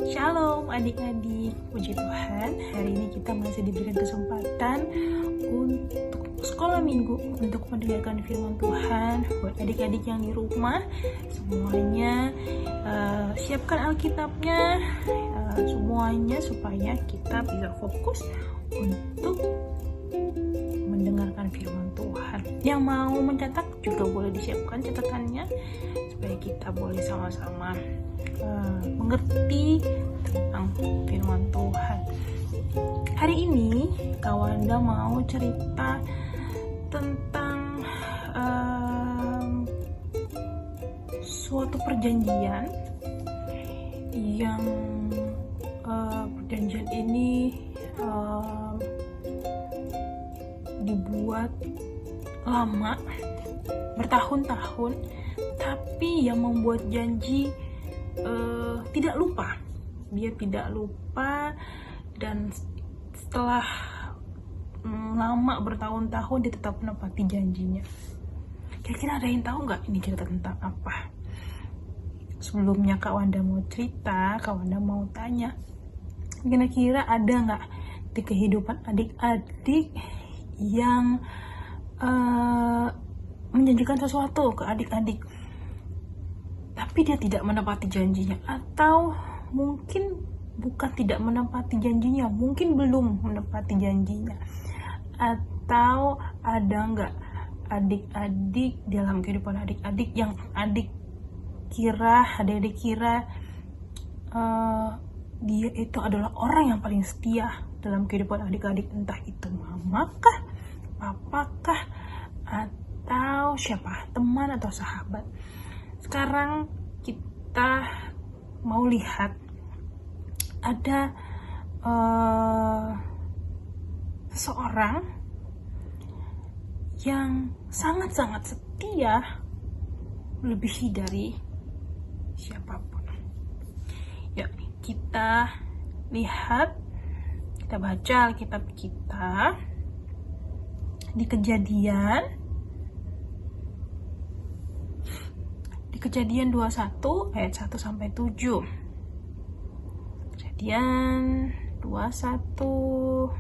Shalom adik-adik, puji Tuhan. Hari ini kita masih diberikan kesempatan untuk sekolah minggu, untuk mendengarkan firman Tuhan. Buat adik-adik yang di rumah, semuanya siapkan Alkitabnya, semuanya supaya kita bisa fokus untuk mendengarkan firman Tuhan. Yang mau mencatat juga boleh disiapkan catatannya, supaya kita boleh sama-sama mengerti tentang firman Tuhan. Hari ini Kak Wanda mau cerita tentang suatu perjanjian yang perjanjian ini dibuat lama, bertahun-tahun, tapi yang membuat janji tidak lupa. Dia tidak lupa, dan setelah lama bertahun-tahun dia tetap menepati janjinya. Kira-kira ada yang tahu nggak ini cerita tentang apa? Sebelumnya Kak Wanda mau cerita, Kak Wanda mau tanya, kira-kira ada nggak di kehidupan adik-adik yang menjanjikan sesuatu ke adik-adik, tapi dia tidak menepati janjinya? Atau mungkin bukan tidak menepati janjinya, mungkin belum menepati janjinya. Atau ada nggak adik-adik dalam kehidupan adik-adik yang adik kira dia itu adalah orang yang paling setia dalam kehidupan adik-adik, entah itu mama kah, papa kah, atau siapa, teman atau sahabat. Sekarang kita mau lihat ada seseorang yang sangat-sangat setia, melebihi dari siapapun. Yuk kita lihat, kita baca Alkitab kita di Kejadian 21 ayat 1 sampai 7. Kejadian 21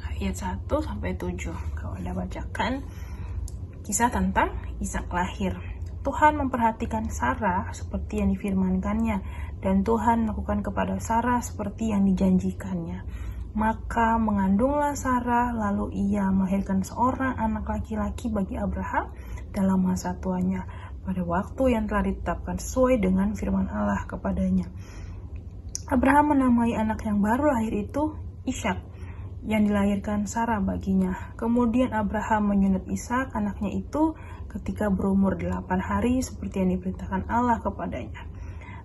ayat 1 sampai 7. Kalau Anda bacakan kisah tentang Ishak lahir. Tuhan memperhatikan Sarah seperti yang difirmankannya, dan Tuhan melakukan kepada Sarah seperti yang dijanjikannya. Maka mengandunglah Sarah, lalu ia melahirkan seorang anak laki-laki bagi Abraham dalam masa tuanya, pada waktu yang telah ditetapkan sesuai dengan firman Allah kepadanya. Abraham menamai anak yang baru lahir itu Ishak, yang dilahirkan Sarah baginya. Kemudian Abraham menyunat Ishak anaknya itu ketika berumur 8 hari seperti yang diperintahkan Allah kepadanya.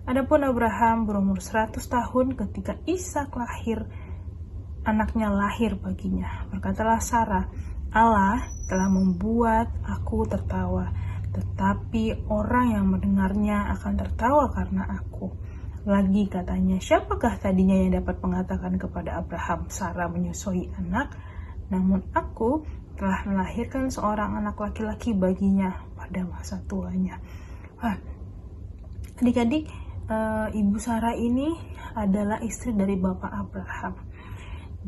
Adapun Abraham berumur 100 tahun ketika Ishak lahir, anaknya lahir baginya. Berkatalah Sarah, Allah telah membuat aku tertawa, tetapi orang yang mendengarnya akan tertawa karena aku. Lagi katanya, siapakah tadinya yang dapat mengatakan kepada Abraham, Sarah menyusui anak? Namun aku telah melahirkan seorang anak laki-laki baginya pada masa tuanya. Adik-adik, Ibu Sarah ini adalah istri dari Bapak Abraham.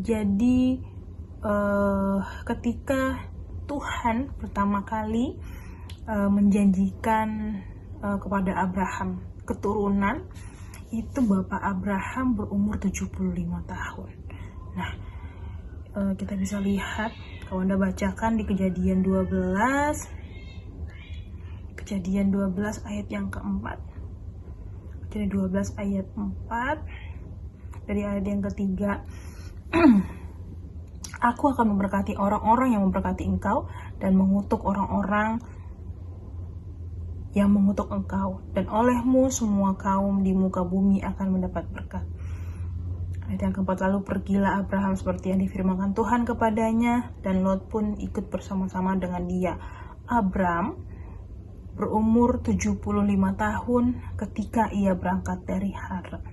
Jadi ketika Tuhan pertama kali menjanjikan kepada Abraham keturunan, itu Bapak Abraham berumur 75 tahun. Nah, kita bisa lihat, kalau Anda bacakan di Kejadian 12 ayat yang keempat, Kejadian 12 ayat 4, dari ayat yang ketiga, Aku akan memberkati orang-orang yang memberkati engkau, dan mengutuk orang-orang yang mengutuk engkau, dan olehmu semua kaum di muka bumi akan mendapat berkat. Ayat yang keempat, lalu pergilah Abraham seperti yang difirmankan Tuhan kepadanya, dan Lot pun ikut bersama-sama dengan dia. Abram berumur 75 tahun ketika ia berangkat dari Haran.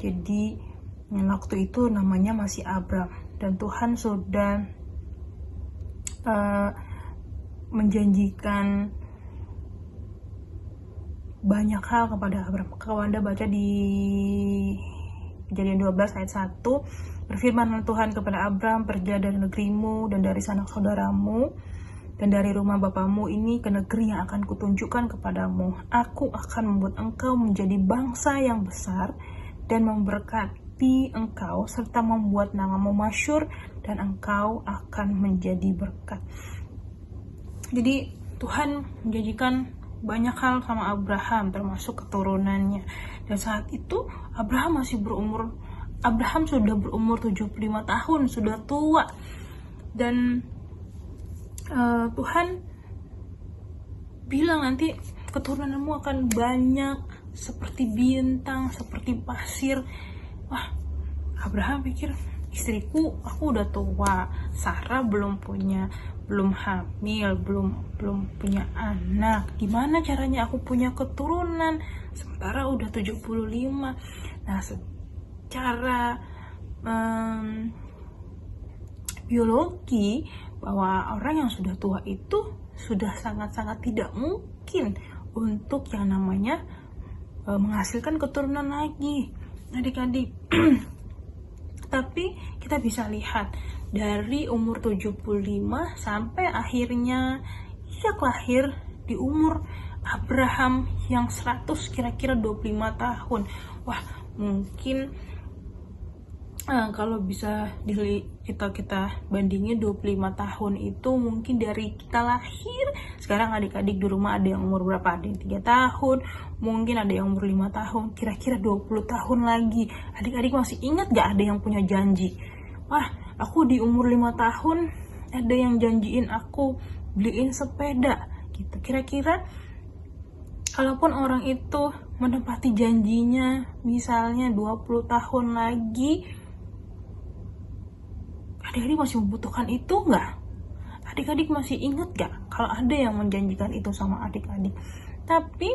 Jadi waktu itu namanya masih Abram, dan Tuhan sudah menjanjikan banyak hal kepada Abraham. Kalau Anda baca di Kejadian 12 ayat 1, berfirman Tuhan kepada Abraham, pergilah dari negerimu dan dari sanak saudaramu dan dari rumah bapamu ini ke negeri yang akan kutunjukkan kepadamu. Aku akan membuat engkau menjadi bangsa yang besar dan memberkati engkau serta membuat namamu masyhur dan engkau akan menjadi berkat. Jadi Tuhan menjanjikan banyak hal sama Abraham, termasuk keturunannya. Dan saat itu Abraham sudah berumur 75 tahun, sudah tua. Dan Tuhan bilang nanti keturunanmu akan banyak seperti bintang, seperti pasir. Wah, Abraham pikir, istriku, aku udah tua, Sarah belum hamil, belum punya anak. Gimana caranya aku punya keturunan? Sementara udah 75. Nah, secara biologi, bahwa orang yang sudah tua itu sudah sangat-sangat tidak mungkin untuk yang namanya menghasilkan keturunan lagi, adik-adik. Tapi kita bisa lihat dari umur 75 sampai akhirnya Ishak lahir di umur Abraham yang 100 kira-kira 25 tahun. Wah, mungkin kalau bisa kita bandingin 25 tahun itu mungkin dari kita lahir. Sekarang adik-adik di rumah ada yang umur berapa? Ada yang 3 tahun, mungkin ada yang umur 5 tahun, kira-kira 20 tahun lagi. Adik-adik masih ingat gak ada yang punya janji? Wah, aku di umur 5 tahun ada yang janjiin aku beliin sepeda gitu. Kira-kira kalaupun orang itu menepati janjinya misalnya 20 tahun lagi, adik-adik masih membutuhkan itu nggak? Adik-adik masih ingat nggak kalau ada yang menjanjikan itu sama adik-adik? Tapi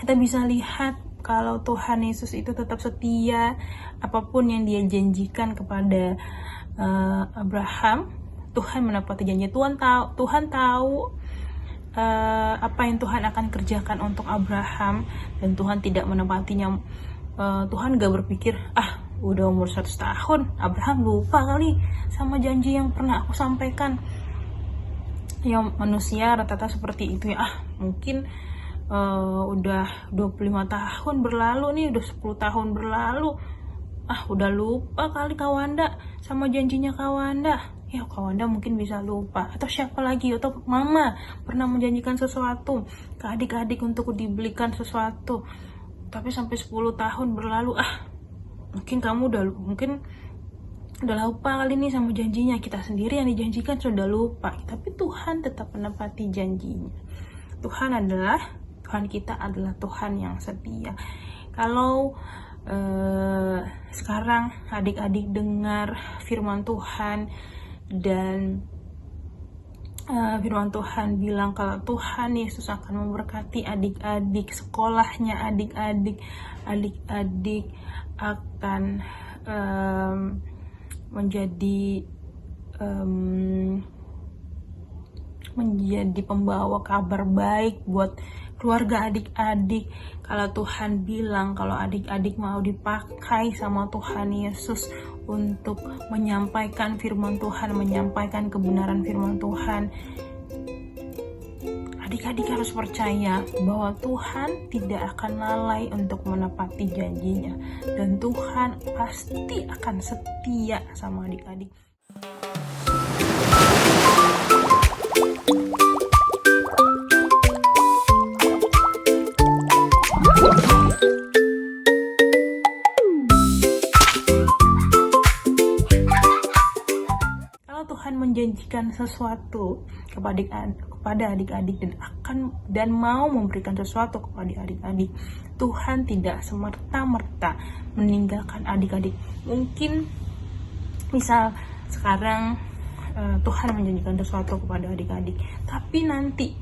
kita bisa lihat kalau Tuhan Yesus itu tetap setia. Apapun yang dia janjikan kepada Abraham, Tuhan menepati janji. Tuhan tahu apa yang Tuhan akan kerjakan untuk Abraham, dan Tuhan tidak menepatinya. Tuhan gak berpikir, udah umur 100 tahun, Abraham lupa kali sama janji yang pernah aku sampaikan. Ya, manusia rata-rata seperti itu ya. Mungkin udah 25 tahun berlalu nih, udah 10 tahun berlalu. Udah lupa kali Kawanda sama janjinya Kawanda. Ya, Kawanda mungkin bisa lupa. Atau siapa lagi, atau mama pernah menjanjikan sesuatu ke adik-adik untuk dibelikan sesuatu. Tapi sampai 10 tahun berlalu, mungkin kamu udah lupa kali nih sama janjinya. Kita sendiri yang dijanjikan sudah lupa, tapi Tuhan tetap menepati janjinya. Tuhan kita adalah Tuhan yang setia. Kalau sekarang adik-adik dengar firman Tuhan, dan firman Tuhan bilang kalau Tuhan Yesus akan memberkati adik-adik, sekolahnya adik-adik akan menjadi pembawa kabar baik buat keluarga adik-adik. Kalau Tuhan bilang kalau adik-adik mau dipakai sama Tuhan Yesus untuk menyampaikan firman Tuhan, menyampaikan kebenaran firman Tuhan, adik-adik harus percaya bahwa Tuhan tidak akan lalai untuk menepati janjinya, dan Tuhan pasti akan setia sama adik-adik. Menjanjikan sesuatu kepada adik-adik dan mau memberikan sesuatu kepada adik-adik, Tuhan tidak semerta-merta meninggalkan adik-adik. Mungkin misal sekarang Tuhan menjanjikan sesuatu kepada adik-adik, tapi nanti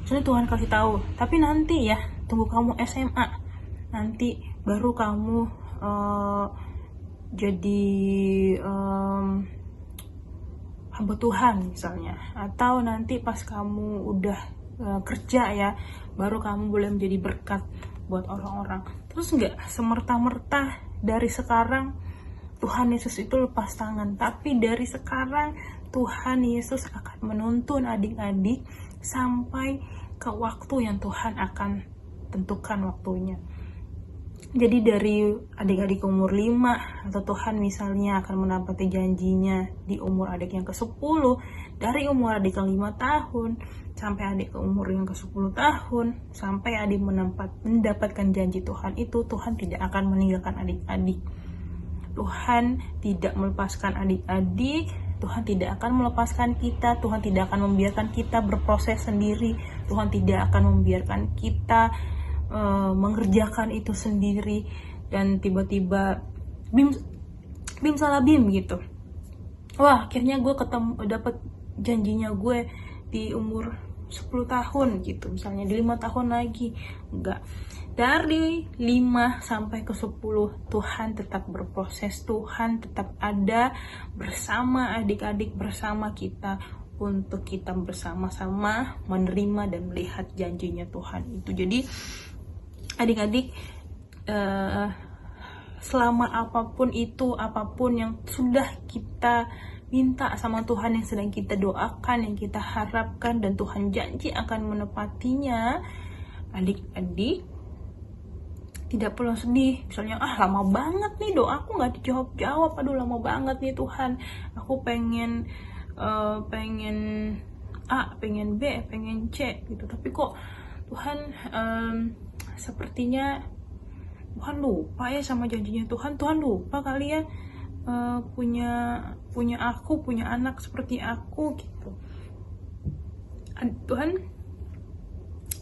Tuhan kasih tahu, tapi nanti ya tunggu kamu SMA, nanti baru kamu jadi hamba Tuhan misalnya, atau nanti pas kamu udah kerja ya, baru kamu boleh menjadi berkat buat orang-orang. Terus nggak semerta-merta dari sekarang Tuhan Yesus itu lepas tangan, tapi dari sekarang Tuhan Yesus akan menuntun adik-adik sampai ke waktu yang Tuhan akan tentukan waktunya. Jadi dari adik-adik umur 5, atau Tuhan misalnya akan menepati janjinya di umur adik yang ke-10, dari umur adik yang 5 tahun sampai adik ke umur yang ke-10 tahun, sampai adik mendapatkan janji Tuhan itu, Tuhan tidak akan meninggalkan adik-adik. Tuhan tidak melepaskan adik-adik, Tuhan tidak akan melepaskan kita, Tuhan tidak akan membiarkan kita berproses sendiri, Tuhan tidak akan membiarkan kita mengerjakan itu sendiri dan tiba-tiba bim salah bim gitu. Wah, akhirnya gue dapet janjinya gue di umur 10 tahun gitu, misalnya di 5 tahun lagi. Enggak, dari 5 sampai ke 10 Tuhan tetap berproses, Tuhan tetap ada bersama adik-adik, bersama kita, untuk kita bersama-sama menerima dan melihat janjinya Tuhan itu. Jadi adik-adik, selama apapun itu, apapun yang sudah kita minta sama Tuhan, yang sedang kita doakan, yang kita harapkan, dan Tuhan janji akan menepatinya, adik-adik tidak perlu sedih. Misalnya, lama banget nih doaku gak dijawab-jawab, aduh lama banget nih Tuhan, aku pengen A, pengen B, pengen C gitu, tapi kok Tuhan sepertinya Tuhan lupa ya sama janjinya Tuhan. Tuhan lupa kali ya punya aku, punya anak seperti aku gitu. Tuhan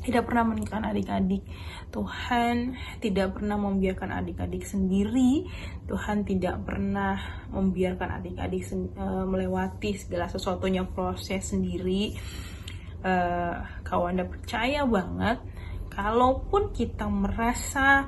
tidak pernah meninggalkan adik-adik. Tuhan tidak pernah membiarkan adik-adik sendiri. Tuhan tidak pernah membiarkan adik-adik melewati segala sesuatunya proses sendiri. Kalau Anda percaya banget, kalaupun kita merasa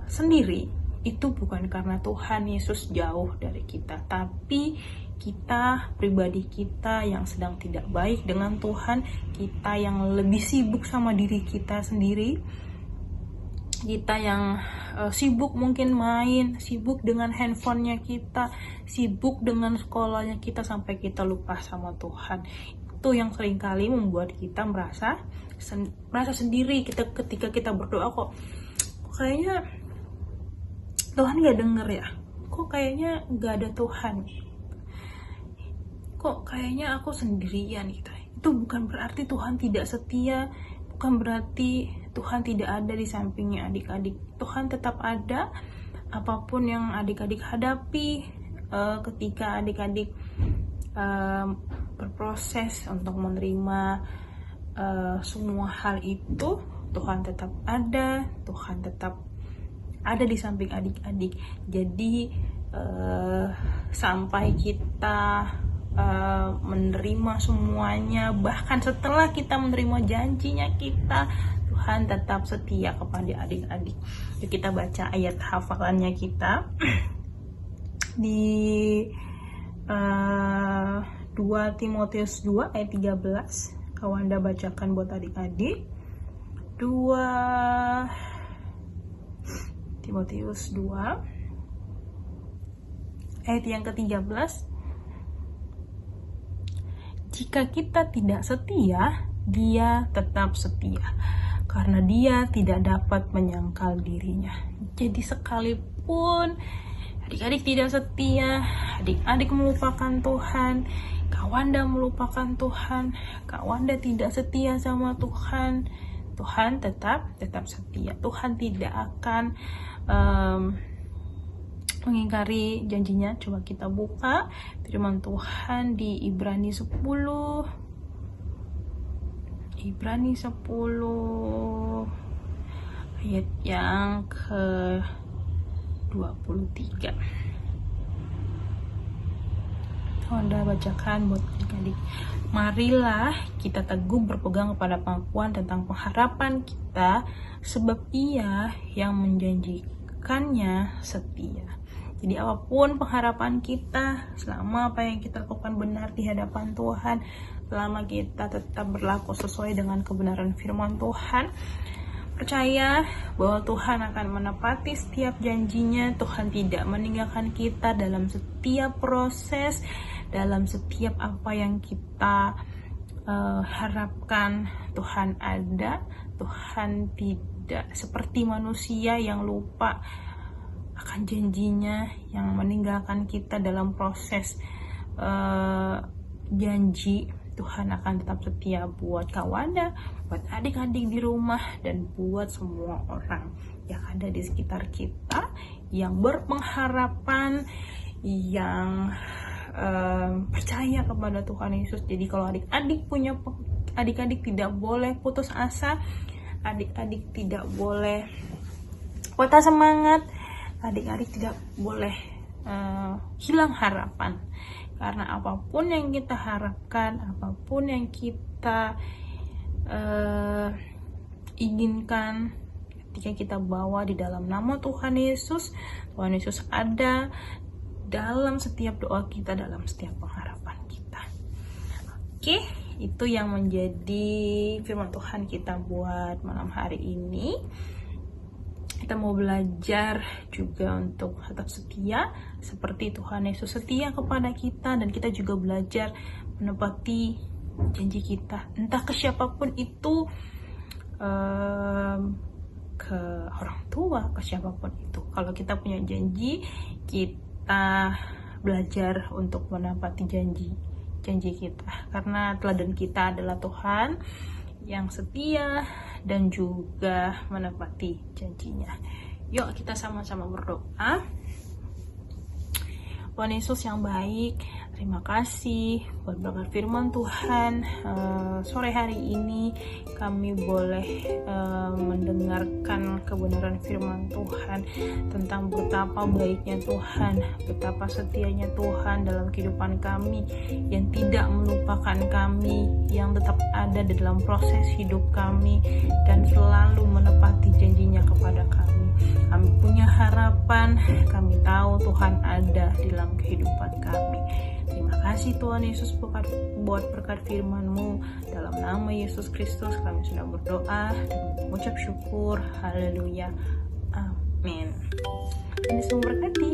sendiri, itu bukan karena Tuhan Yesus jauh dari kita, tapi kita, pribadi kita yang sedang tidak baik dengan Tuhan, kita yang lebih sibuk sama diri kita sendiri, kita yang sibuk mungkin main, sibuk dengan handphonenya kita, sibuk dengan sekolahnya kita, sampai kita lupa sama Tuhan. Itu yang seringkali membuat kita merasa sendiri. Ketika kita berdoa, kok kayaknya Tuhan gak denger ya, kok kayaknya gak ada Tuhan, kok kayaknya aku sendirian gitu. Itu bukan berarti Tuhan tidak setia, bukan berarti Tuhan tidak ada di sampingnya adik-adik. Tuhan tetap ada apapun yang adik-adik hadapi. Ketika adik-adik berproses untuk menerima semua hal itu, Tuhan tetap ada, Tuhan tetap ada di samping adik-adik. Jadi sampai kita menerima semuanya, bahkan setelah kita menerima janjinya kita, Tuhan tetap setia kepada adik-adik. Yuk kita baca ayat hafalannya kita di 2 Timotius 2 ayat 13. Kalau Anda bacakan buat adik-adik. 2 Timotius 2 ayat yang ke-13. Jika kita tidak setia, Dia tetap setia, karena Dia tidak dapat menyangkal dirinya. Jadi sekalipun adik-adik tidak setia, adik-adik melupakan Tuhan, Kak Wanda melupakan Tuhan, Kak Wanda tidak setia sama Tuhan, Tuhan tetap setia. Tuhan tidak akan mengingkari janjinya. Coba kita buka firman Tuhan di Ibrani 10 ayat yang ke-23. Anda bacakan buat adik-adik. Marilah kita teguh berpegang kepada pengakuan tentang pengharapan kita, sebab Ia yang menjanjikannya setia. Jadi apapun pengharapan kita, selama apa yang kita lakukan benar di hadapan Tuhan, selama kita tetap berlaku sesuai dengan kebenaran firman Tuhan. Percaya bahwa Tuhan akan menepati setiap janjinya. Tuhan tidak meninggalkan kita dalam setiap proses, dalam setiap apa yang kita harapkan. Tuhan ada, Tuhan tidak seperti manusia yang lupa akan janjinya, yang meninggalkan kita dalam proses janji. Tuhan akan tetap setia buat kawannya, buat adik-adik di rumah, dan buat semua orang yang ada di sekitar kita, yang berpengharapan, yang percaya kepada Tuhan Yesus. Jadi kalau adik-adik tidak boleh putus asa, adik-adik tidak boleh patah semangat, adik-adik tidak boleh hilang harapan. Karena apapun yang kita harapkan, apapun yang kita inginkan, ketika kita bawa di dalam nama Tuhan Yesus, Tuhan Yesus ada dalam setiap doa kita, dalam setiap pengharapan kita. Oke, itu yang menjadi firman Tuhan kita buat malam hari ini. Kita mau belajar juga untuk tetap setia seperti Tuhan Yesus setia kepada kita, dan kita juga belajar menepati janji kita, entah ke siapapun itu, ke orang tua, ke siapapun itu. Kalau kita punya janji, kita belajar untuk menepati janji kita, karena teladan kita adalah Tuhan yang setia dan juga menepati janjinya. Yuk kita sama-sama berdoa. Tuhan Yesus yang baik, terima kasih buat berkat firman Tuhan. Sore hari ini kami boleh mendengarkan kebenaran firman Tuhan tentang betapa baiknya Tuhan, betapa setianya Tuhan dalam kehidupan kami, yang tidak melupakan kami, yang tetap ada di dalam proses hidup kami, dan selalu menepati janjinya kepada kami. Kami punya harapan, kami tahu Tuhan ada di dalam kehidupan kami. Terima kasih Tuhan Yesus buat berkat firman-Mu. Dalam nama Yesus Kristus kami sudah berdoa dan mengucap syukur. Haleluya. Amin. Tuhan Yesus memberkati.